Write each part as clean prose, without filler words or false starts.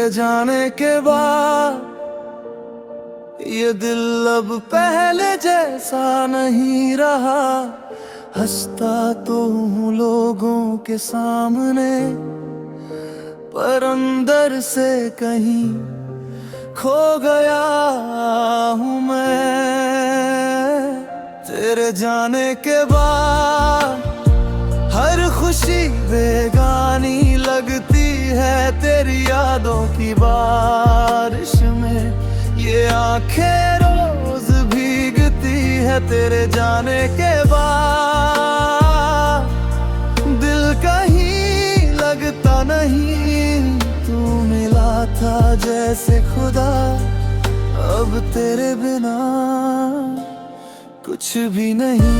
तेरे जाने के बाद ये दिल अब पहले जैसा नहीं रहा। हंसता तो हूँ लोगों के सामने, पर अंदर से कहीं खो गया हूँ मैं। तेरे जाने के बाद हर खुशी बेगानी लगती है। तेरी यादों की बारिश में ये आंखें रोज भीगती है। तेरे जाने के बाद दिल कहीं लगता नहीं। तू मिला था जैसे खुदा, अब तेरे बिना कुछ भी नहीं।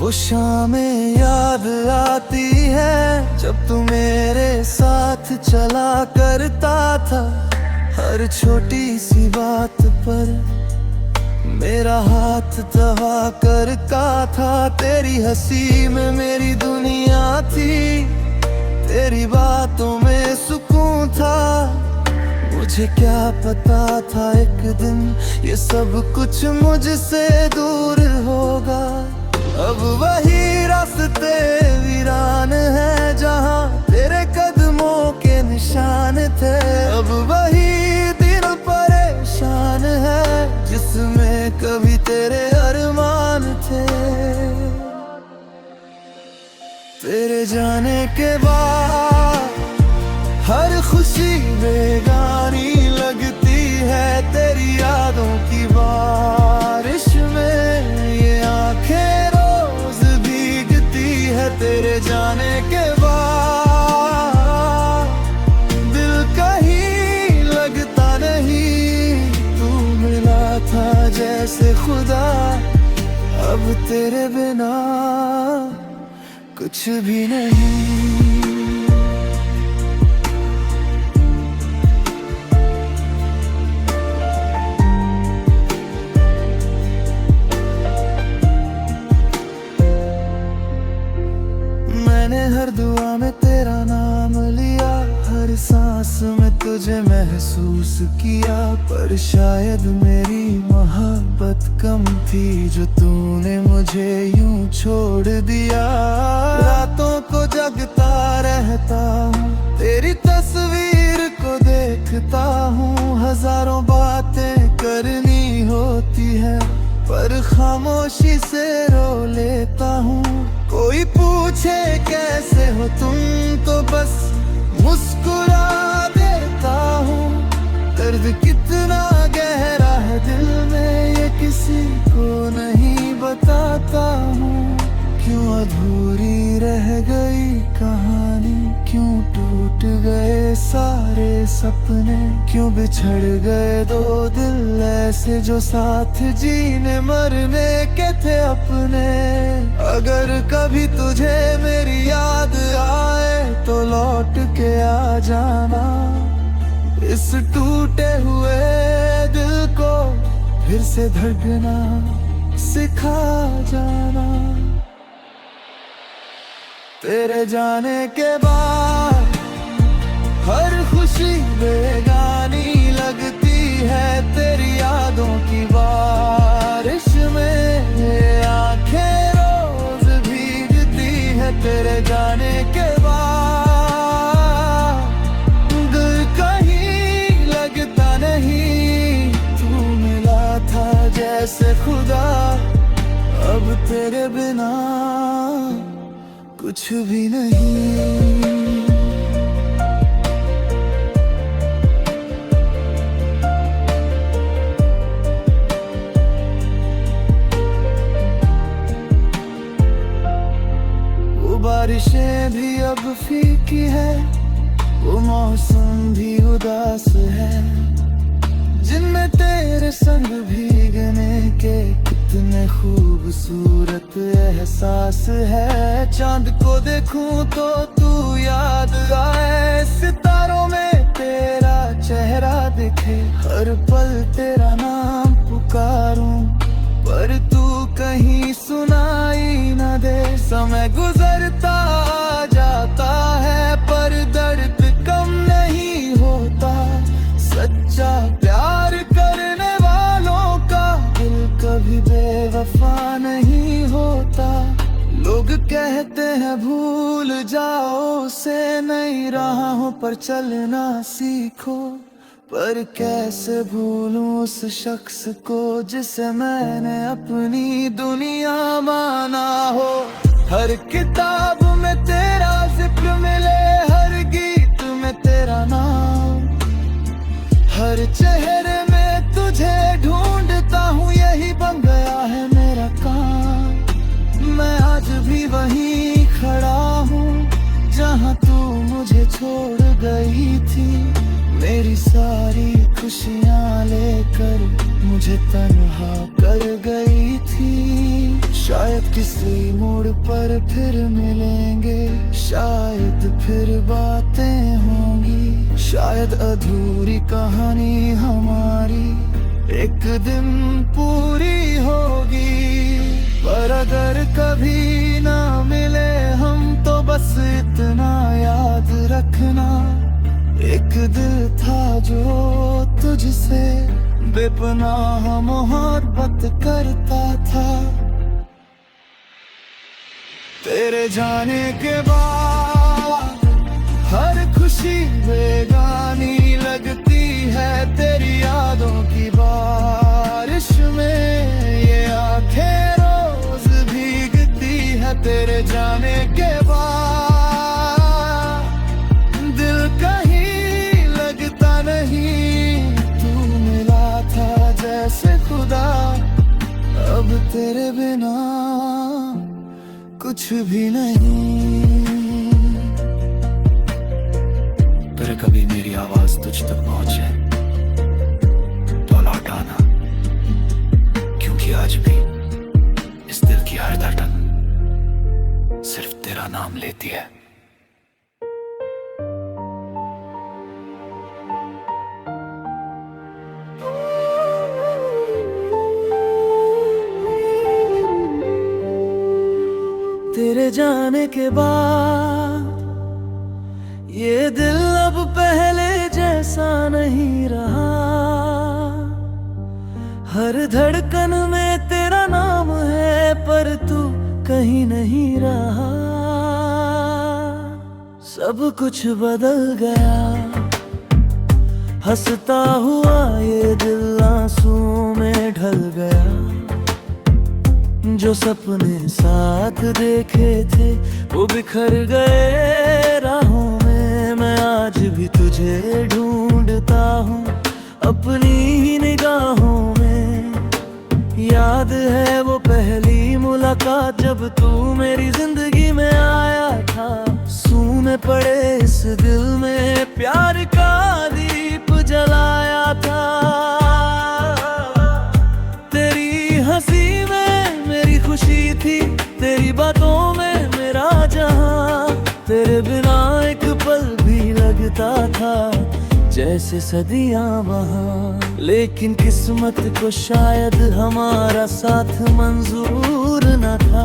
वो शामें याद आती है जब तू मेरे साथ चला करता था। हर छोटी सी बात पर मेरा हाथ दबा करता था। तेरी हंसी में मेरी दुनिया थी, तेरी बातों में सुकून था। मुझे क्या पता था एक दिन ये सब कुछ मुझसे दूर होगा। अब वही रास्ते वीरान है जहाँ तेरे कदमों के निशान थे। अब वही दिल परेशान है जिसमें कभी तेरे अरमान थे। तेरे जाने के बाद हर खुशी बेगानी लगती है। तेरी यादों की बारिश में ये आंखें तेरे जाने के बाद दिल कहीं लगता नहीं। तू मिला था जैसे खुदा, अब तेरे बिना कुछ भी नहीं। मैंने हर दुआ में तेरा नाम लिया, हर सांस में तुझे महसूस किया। पर शायद मेरी मोहब्बत कम थी जो तूने मुझे यूं छोड़ दिया। रातों को जगता रहता हूँ, तेरी तस्वीर को देखता हूँ। हजारों बातें करनी होती है पर खामोशी से रो लेता हूँ। कोई पूछे कैसे हो तुम तो बस मुस्कुरा देता हूँ। दर्द कितना गहरा है दिल में ये किसी को नहीं बताता हूँ। क्यों अधूरी रह गई कहानी, क्यों टूट गए सारे सपने। क्यों बिछड़ गए दो दिल ऐसे जो साथ जीने मरने के थे अपने। अगर कभी तुझे मेरी याद आए तो लौट के आ जाना। इस टूटे हुए दिल को फिर से धड़कना सिखा जाना। तेरे जाने के बाद हर खुशी बेगानी लगती है। तेरी यादों की बारिश में ये आंखें रोज भीगती है। तेरे जाने के बाद दिल कहीं लगता नहीं। तू मिला था जैसे खुदा, अब तेरे बिना कुछ भी नहीं। वो बारिशें भी अब फीकी है, वो मौसम भी उदास है जिनमें तेरे संग भीगने के कितने खूबसूरत एहसास है। चांद को देखूं तो तू याद आए, सितारों में तेरा चेहरा दिखे। हर पल तेरा नाम पुकारूं, पर तू कहीं सुनाई न दे। समय गुजरता जाता है पर दर्द कम नहीं होता। सच्चा प्यार करने वालों का दिल कभी बेवफा नहीं होता। लोग कहते हैं भूल जाओ उसे, नई राहों पर चलना सीखो, पर कैसे भूलूं उस शख्स को जिसे मैंने अपनी दुनिया माना हो। हर किताब में तेरा जिक्र मिले, हर गीत में तेरा नाम, हर चेहरे में तुझे ढूंढता हूँ, यही बन गया है मेरा काम। मैं आज भी वहीं खड़ा हूँ जहाँ तू मुझे छोड़ गई थी। मेरी सारी खुशियाँ लेकर मुझे तन्हा कर गई थी। शायद किसी मोड़ पर फिर मिलेंगे, शायद फिर बातें होंगी, शायद अधूरी कहानी हमारी एक दिन पूरी होगी। पर अगर कभी ना मिले हम तो बस इतना याद रखना, एक दिल था जो तुझसे बेपनाह मोहब्बत करता था। तेरे जाने के बाद हर खुशी बेगानी लगती है। तेरी यादों की बारिश में ये आंखें रोज भीगती है। तेरे जाने के बाद दिल कहीं लगता नहीं, तू मिला था जैसे खुदा। अब तेरे बिना कुछ भी नहीं। पर कभी मेरी आवाज तुझ तक पहुंचे तो लौट आना, क्योंकि आज भी इस दिल की हर धड़कन सिर्फ तेरा नाम लेती है। तेरे जाने के बाद ये दिल अब पहले जैसा नहीं रहा। हर धड़कन में तेरा नाम है पर तू कहीं नहीं रहा। सब कुछ बदल गया, हंसता हुआ ये दिल आंसुओं में ढल गया। जो सपने साथ देखे थे वो बिखर गए राहों में। मैं आज भी तुझे ढूंढता हूँ अपनी ही निगाहों में। याद है वो पहली मुलाकात जब तू मेरी जिंदगी में आया था। सूने पड़े इस दिल में प्यार का दीप जलाया था। तेरी हंसी में मेरी खुशी थी, तेरी बातों में मेरा जहां। तेरे बिना एक पल भी लगता था जैसे सदियां वहां। लेकिन किस्मत को शायद हमारा साथ मंजूर न था।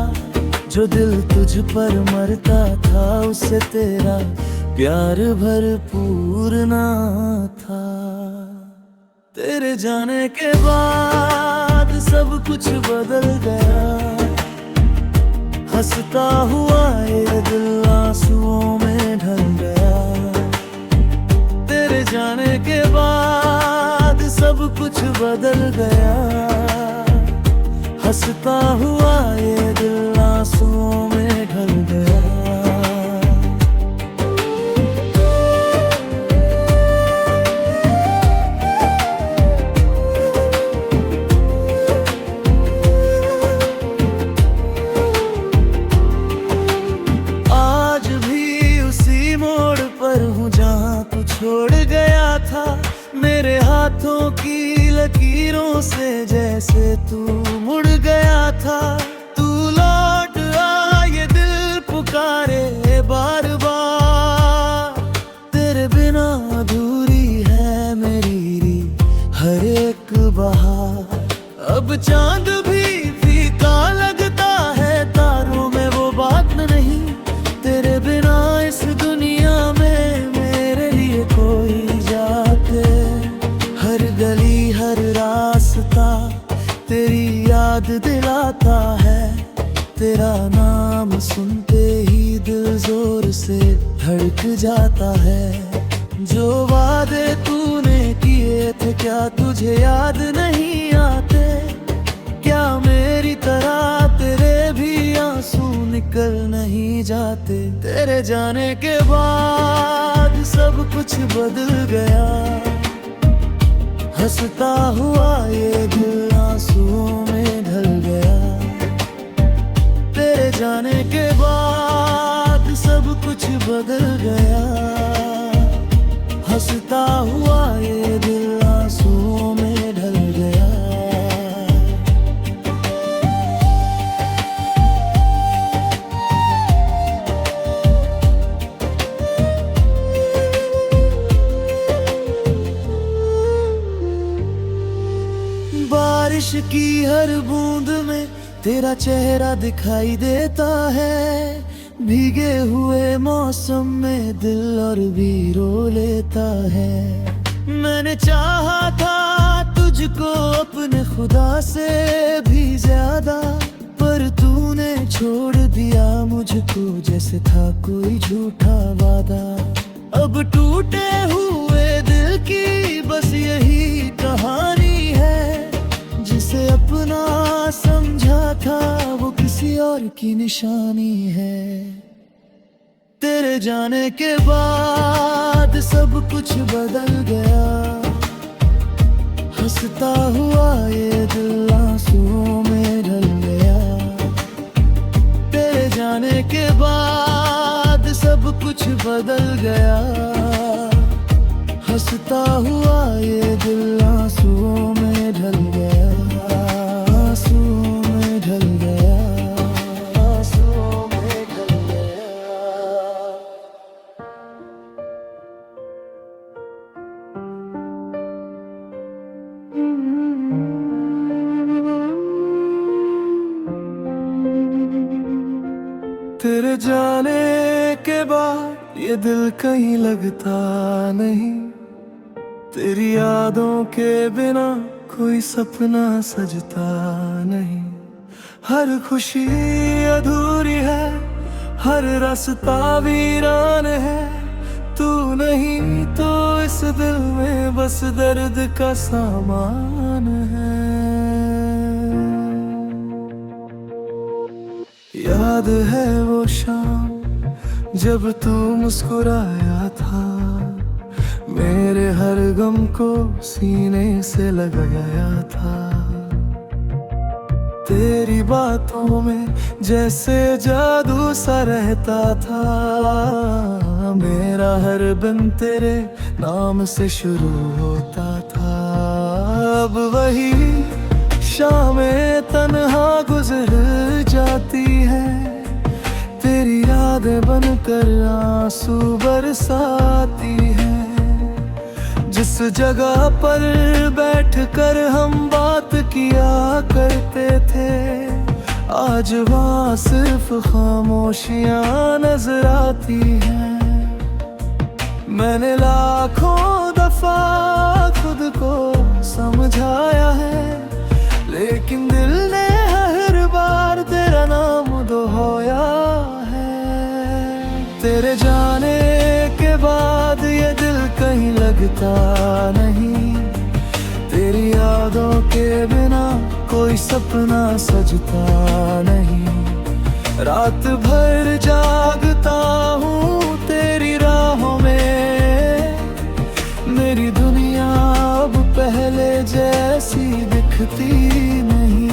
जो दिल तुझ पर मरता था उससे तेरा प्यार भरपूर ना था। तेरे जाने के बाद सब कुछ बदल गया, हंसता हुआ ये दिल आंसुओं में ढल गया। तेरे जाने के बाद सब कुछ बदल गया, हंसता हुआ ये दिल आंसुओं में ढल गया। छोड़ गया था मेरे हाथों की लकीरों से, जैसे तू मुड़ गया था। तू लौट आ ये दिल पुकारे बार बार। तेरे बिना अधूरी है मेरी हर एक बहार। अब चांद भी फीका लगता है, तारों में वो बात नहीं। तेरे बिना इस दुनिया में मेरे लिए कोई जाते। हर गली हर रास्ता तेरी याद दिलाता है। तेरा नाम सुनते ही दिल जोर से धड़क जाता है। जो वादे तूने किए थे क्या तुझे याद नहीं आते? क्या मेरी तरह तेरे भी आंसू निकल नहीं जाते? तेरे जाने के बाद सब कुछ बदल गया। हंसता हुआ ये दिल आंसुओं में ढल गया। तेरे जाने के बाद सब कुछ बदल गया। हंसता हुआ ये दिल आंसुओं में ढल गया। बारिश की हर बूंद में तेरा चेहरा दिखाई देता है। भीगे हुए मौसम में दिल और भी रो लेता है। मैंने चाहा था तुझको अपने खुदा से भी ज्यादा, पर तूने छोड़ दिया मुझको जैसे था कोई झूठा वादा। अब टूटे हुए दिल की बस यही कहानी है। जिसे अपना समझा था वो किसी और की निशानी है। तेरे जाने के बाद सब कुछ बदल गया। हंसता हुआ ये दिल आंसुओं में ढल गया। तेरे जाने के बाद सब कुछ बदल गया। हंसता हुआ ये दिल आंसुओं में ढल गया। आंसुओं में ढल गया। आंसुओं में ढल गया। तेरे जाने के बाद ये दिल कहीं लगता नहीं। तेरी यादों के बिना कोई सपना सजता नहीं। हर खुशी अधूरी है, हर रास्ता वीरान है। तू नहीं तो इस दिल में बस दर्द का सामान है। याद है वो शाम जब तू मुस्कुराया था। मेरे हर गम को सीने से लगाया था। तेरी बातों में जैसे जादू सा रहता था। मेरा हर दिन तेरे नाम से शुरू होता था। अब वही शामें तन्हा गुजर जाती है। तेरी यादें बनकर आंसू बरसाती है। जिस जगह पर बैठकर हम बात किया करते थे, आज वहाँ सिर्फ खामोशियाँ नजर आती हैं। मैंने लाखों दफा खुद को समझाया है, लेकिन दिल ने हर बार तेरा नाम दोहराया है। तेरे जाने के बाद ये दिल कहीं लगता नहीं। तेरी यादों के बिना कोई सपना सजता नहीं। रात भर जागता हूँ तेरी राहों में। मेरी दुनिया अब पहले जैसी दिखती नहीं।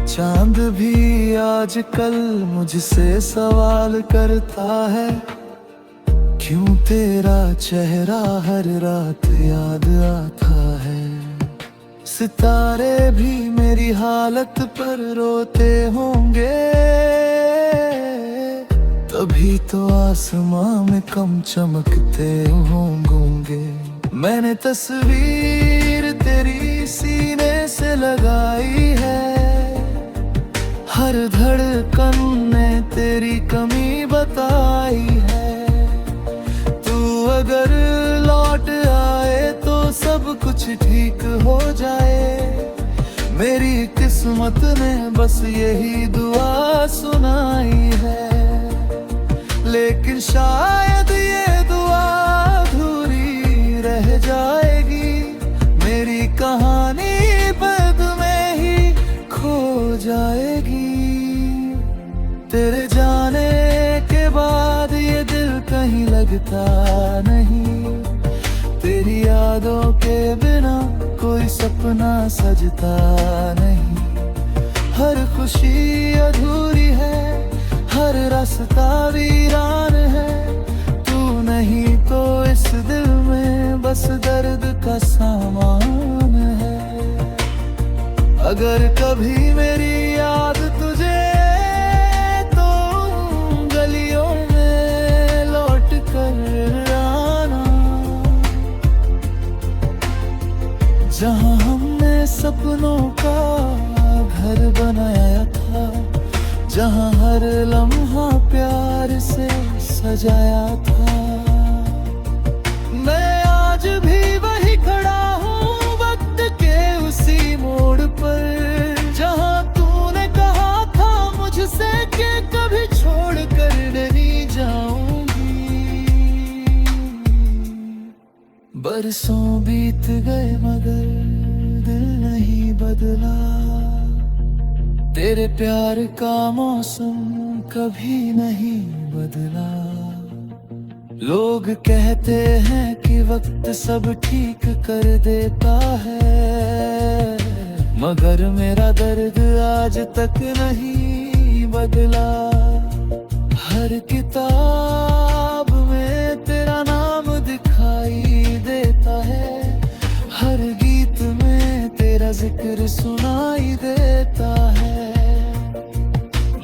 चांद भी आजकल मुझसे सवाल करता है, क्यों तेरा चेहरा हर रात याद आता है। सितारे भी मेरी हालत पर रोते होंगे, तभी तो आसमां में कम चमकते होंगे। मैंने तस्वीर तेरी सीने से लगाई है, हर धड़कन ने तेरी कमी बताई है। तू अगर लौट आए तो सब कुछ ठीक हो जाए, मेरी किस्मत ने बस यही दुआ सुनाई है। लेकिन शायद ये दुआ अधूरी रह जाएगी, मेरी कहानी बद में ही खो जाएगी। तेरे जाने के बाद ये दिल कहीं लगता नहीं, तेरी यादों के बिना कोई सपना सजता नहीं। हर खुशी अधूरी है, हर रास्ता वीरान है, तू नहीं तो इस दिल में बस दर्द का सामान है। अगर कभी मेरी याद तुझे तो गलियों में लौट कर आना, जहां हमने सपनों का घर बनाया था, जहां हर लम्हा प्यार से सजाया था। मैं आज भी वही खड़ा हूँ वक्त के उसी मोड़ पर, जहां तूने कहा था मुझसे कि कभी छोड़ कर नहीं जाऊंगी। बरसों बीत गए मगर दिल नहीं बदला, तेरे प्यार का मौसम कभी नहीं बदला। लोग कहते हैं कि वक्त सब ठीक कर देता है, मगर मेरा दर्द आज तक नहीं बदला। हर किताब में तेरा नाम दिखाई देता है, हर गीत में तेरा जिक्र सुनाई देता है।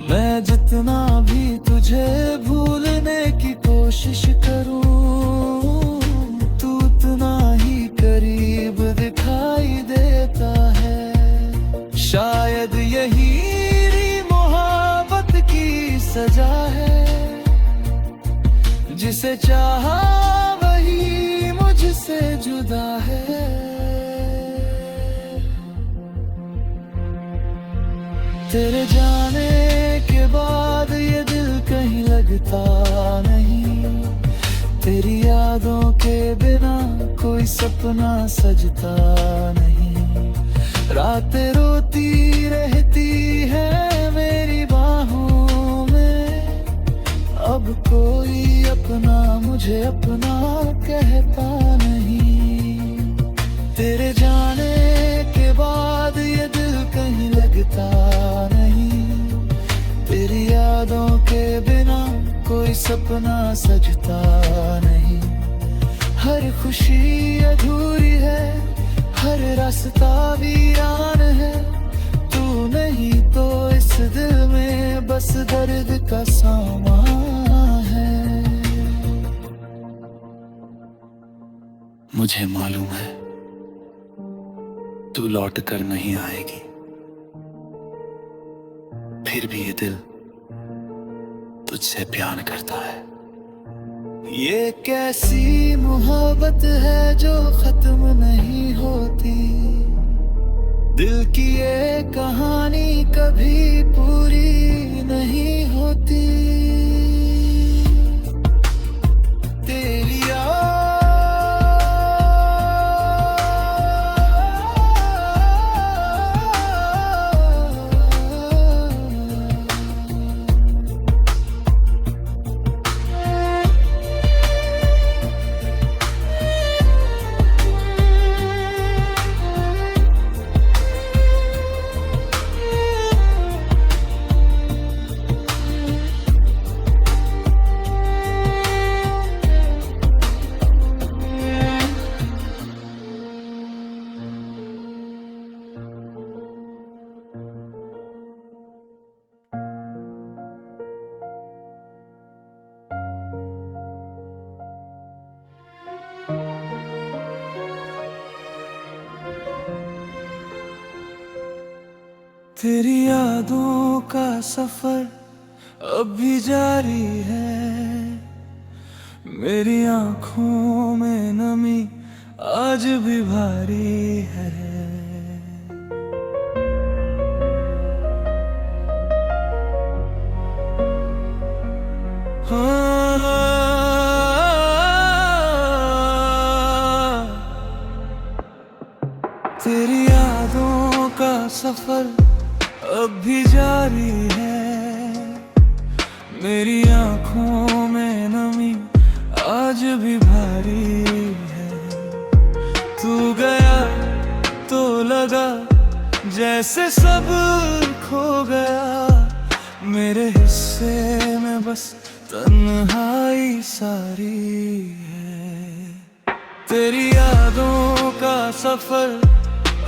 मैं जितना भी तुझे भूलने की कोशिश करूं, तू उतना ही करीब दिखाई देता है। शायद यही मोहब्बत की सजा है, जिसे चाहा वही मुझसे जुदा है। तेरे जाने के बाद ये दिल कहीं लगता नहीं, तेरी यादों के बिना कोई सपना सजता नहीं। रातें रोती रहती है मेरी बाहों में, अब कोई अपना मुझे अपना कहता नहीं। तेरे जाने के बाद ये दिल कहीं लगता नहीं, तेरी यादों के बिना कोई सपना सजता नहीं। हर खुशी अधूरी है, हर रास्ता वीरान है, तू नहीं तो इस दिल में बस दर्द का सामान है। मुझे मालूम है तू लौट कर नहीं आएगी, फिर भी ये दिल तुझसे प्यार करता है। ये कैसी मोहब्बत है जो खत्म नहीं होती, दिल की ये कहानी कभी पूरी नहीं होती। तेरी तेरी यादों का सफर अब भी जारी है, मेरी आंखों में नमी आज भी भारी है। तेरी यादों का सफर अब भी जारी है, मेरी आंखों में नमी आज भी भारी है। तू गया तो लगा जैसे सब खो गया, मेरे हिस्से में बस तन्हाई सारी है। तेरी यादों का सफर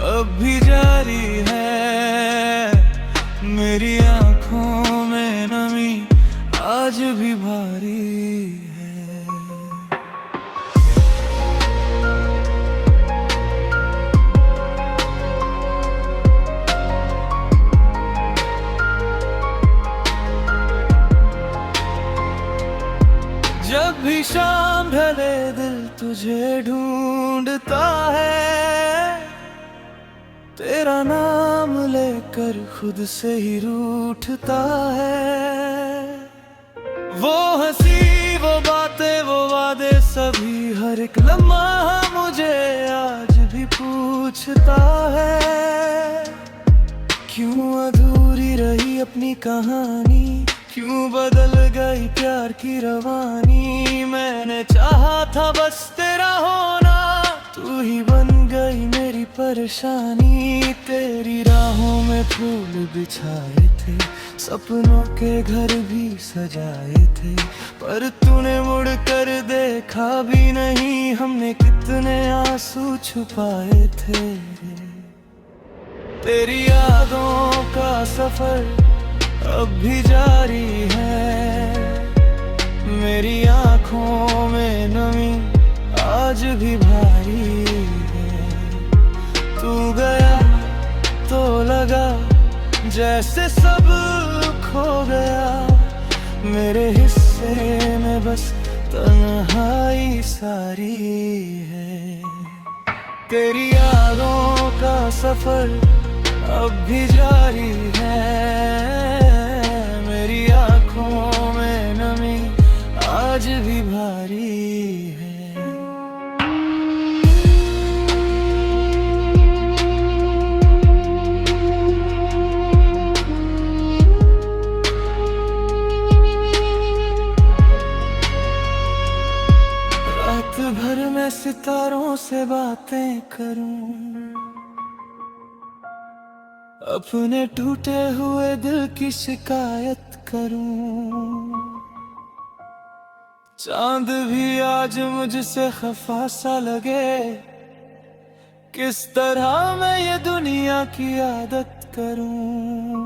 अब भी जारी है, मेरी आंखों में नमी आज भी भारी है। जब भी शाम ढले दिल तुझे ढूंढता है, तेरा नाम लेकर खुद से ही रूठता है। वो हंसी वो बातें वो वादे सभी, हर एक लम्हा मुझे आज भी पूछता है। क्यों अधूरी रही अपनी कहानी, क्यों बदल गई प्यार की रवानी। मैंने चाहा था बस तेरा होना, तू ही बन गई मेरी परेशानी। तेरी राहों में फूल बिछाए थे, सपनों के घर भी सजाए थे, पर तूने मुड़ कर देखा भी नहीं। हमने कितने आंसू छुपाए थे। तेरी यादों का सफर अब भी जारी है, मेरी आंखों में नमी आज भी भारी है। तू गया तो लगा जैसे सब खो गया, मेरे हिस्से में बस तन्हाई सारी है। तेरी यादों का सफर अब भी जारी है, मेरी आंखों में नमी आज भी भारी है। रात भर मैं सितारों से बातें करूं, अपने टूटे हुए दिल की शिकायत करूं। चांद भी आज मुझसे खफा सा लगे, किस तरह मैं ये दुनिया की आदत करूं।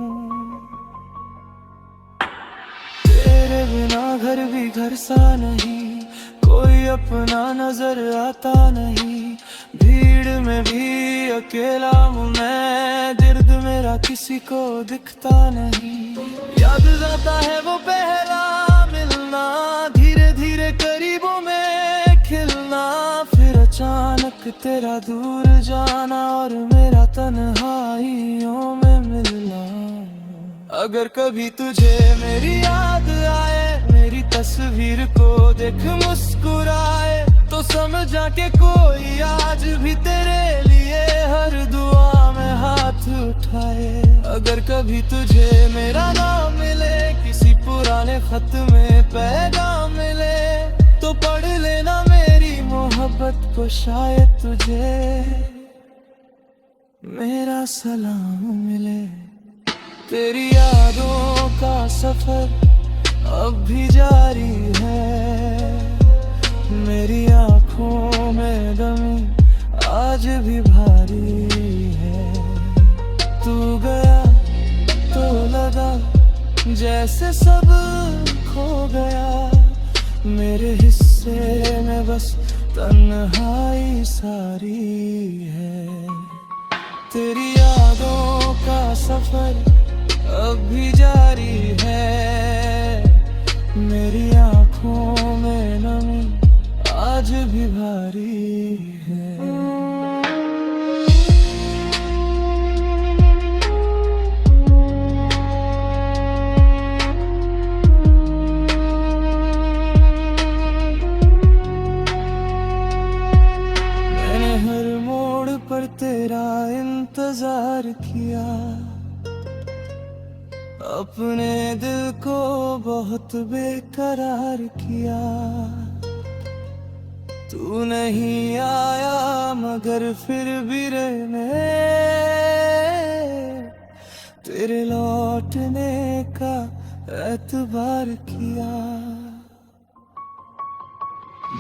तेरे बिना घर भी घर सा नहीं, कोई अपना नजर आता नहीं। भीड़ में भी अकेला हूँ मैं, दर्द मेरा किसी को दिखता नहीं। याद आता है वो पहला मिलना, धीरे धीरे करीबों में खिलना, फिर अचानक तेरा दूर जाना और मेरा तन्हाइयों में मिलना। अगर कभी तुझे मेरी याद आए, मेरी तस्वीर को देख मुस्कुराए, तो समझा के कोई आज भी तेरे लिए हर दुआ में हाथ उठाए। अगर कभी तुझे मेरा नाम मिले, किसी पुराने खत में पैगाम मिले, तो पढ़ लेना मेरी मोहब्बत को, शायद तुझे मेरा सलाम मिले। तेरी यादों का सफर अब भी जारी है, मेरी आंखों में गमी आज भी भारी है। तू गया तो लगा जैसे सब खो गया, मेरे हिस्से में बस तन्हाई सारी है। तेरी यादों का सफर अब भी जारी है, मेरी आंखों में नमी आज भी भारी है। मैंने हर मोड़ पर तेरा इंतजार किया, अपने दिल को बहुत बेकरार किया। तू नहीं आया मगर फिर भी रहने तेरे लौटने का एतबार किया।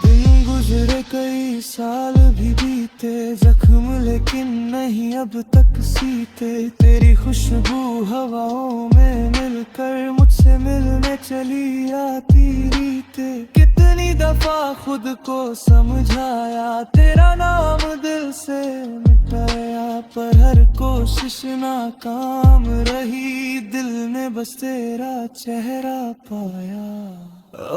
दिन गुजरे कई साल भी बीते, जख्म लेकिन नहीं अब तक सीते। तेरी खुशबू हवाओं में मिलकर मुझसे मिलने चली आती रीते। कितनी दफा खुद को समझाया, तेरा नाम दिल से मिटाया, पर हर कोशिश नाकाम रही। दिल ने बस तेरा चेहरा पाया।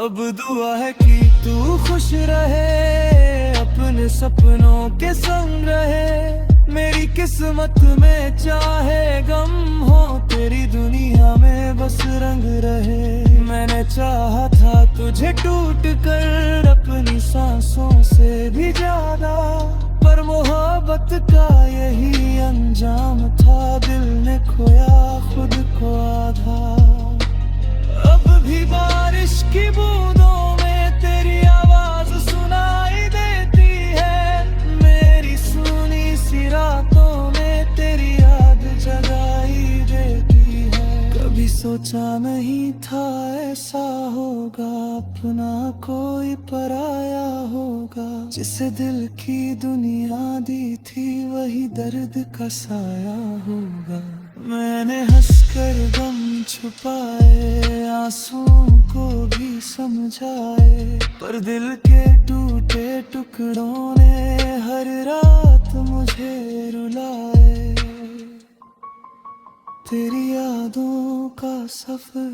अब दुआ है कि तू खुश रहे, अपने सपनों के संग रहे। मेरी किस्मत में चाहे गम हो, तेरी दुनिया में बस रंग रहे। मैंने चाहा था तुझे टूट कर अपनी सांसों से भी ज्यादा, पर मोहब्बत का यही अंजाम था। दिल ने खोया खुद को आधा। अब भी बारिश की बूंदों में तेरी आवाज सुनाई देती है, मेरी सुनी सी रातों में तेरी याद जगाई देती है। कभी सोचा नहीं था ऐसा होगा, अपना कोई पराया होगा। जिसे दिल की दुनिया दी थी वही दर्द का साया होगा। मैंने हंसकर गम छुपाए, आंसुओं को भी समझाए, पर दिल के टूटे टुकड़ों ने हर रात मुझे रुलाए। तेरी यादों का सफर